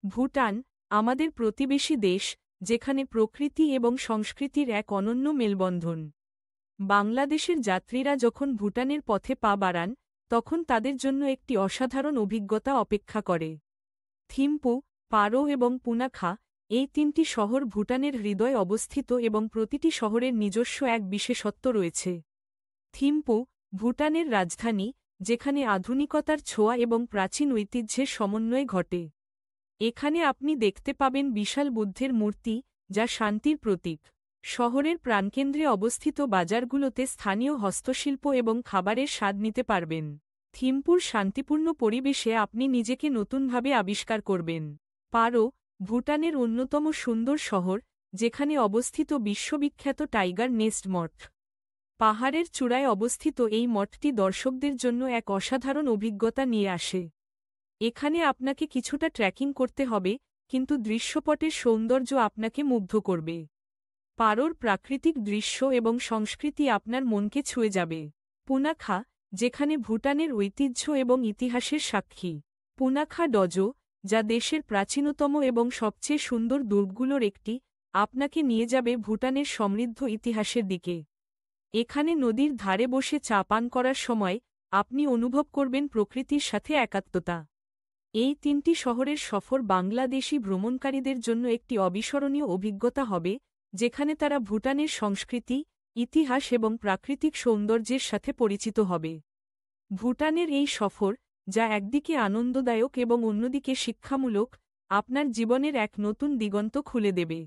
ভুটান আমাদের প্রতিবেশী দেশ, যেখানে প্রকৃতি এবং সংস্কৃতির এক অনন্য মেলবন্ধন। বাংলাদেশের যাত্রীরা যখন ভুটানের পথে পা বাড়ান, তখন তাদের জন্য একটি অসাধারণ অভিজ্ঞতা অপেক্ষা করে। থিম্পু, পারো এবং পুনাখা, এই তিনটি শহর ভুটানের হৃদয়ে অবস্থিত এবং প্রতিটি শহরের নিজস্ব এক বিশেষত্ব রয়েছে। থিম্পু, ভুটানের রাজধানী, যেখানে আধুনিকতার ছোঁয়া এবং প্রাচীন ঐতিহ্যের সমন্বয় ঘটে। এখানে আপনি দেখতে পাবেন বিশাল বুদ্ধের মূর্তি, যা শান্তির প্রতীক। শহরের প্রাণকেন্দ্রে অবস্থিত বাজারগুলোতে স্থানীয় হস্তশিল্প এবং খাবারের স্বাদ নিতে পারবেন। থিম্পুর শান্তিপূর্ণ পরিবেশে আপনি নিজেকে নতুনভাবে আবিষ্কার করবেন। পারো, ভুটানের অন্যতম সুন্দর শহর, যেখানে অবস্থিত বিশ্ববিখ্যাত টাইগার নেস্ট মঠ। পাহাড়ের চূড়ায় অবস্থিত এই মঠটি দর্শকদের জন্য এক অসাধারণ অভিজ্ঞতা নিয়ে আসে। এখানে আপনাকে কিছুটা ট্রেকিং করতে হবে, কিন্তু দৃশ্যপটের সৌন্দর্য আপনাকে মুগ্ধ করবে। পারোর প্রাকৃতিক দৃশ্য এবং সংস্কৃতি আপনার মনকে ছুঁয়ে যাবে। পুনাখা, যেখানে ভুটানের ঐতিহ্য এবং ইতিহাসের সাক্ষী। পুনাখা ডজো, যা দেশের প্রাচীনতম এবং সবচেয়ে সুন্দর দুর্গগুলোর একটি, আপনাকে নিয়ে যাবে ভুটানের সমৃদ্ধ ইতিহাসের দিকে। এখানে নদীর ধারে বসে চা পান করার সময় আপনি অনুভব করবেন প্রকৃতির সাথে একাত্মতা। এই তিনটি শহরের সফর বাংলাদেশি ভ্রমণকারীদের জন্য একটি অবিস্মরণীয় অভিজ্ঞতা হবে, যেখানে তারা ভুটানের সংস্কৃতি, ইতিহাস এবং প্রাকৃতিক সৌন্দর্যের সাথে পরিচিত হবে। ভুটানের এই সফর, যা একদিকে আনন্দদায়ক এবং অন্যদিকে শিক্ষামূলক, আপনার জীবনের এক নতুন দিগন্ত খুলে দেবে।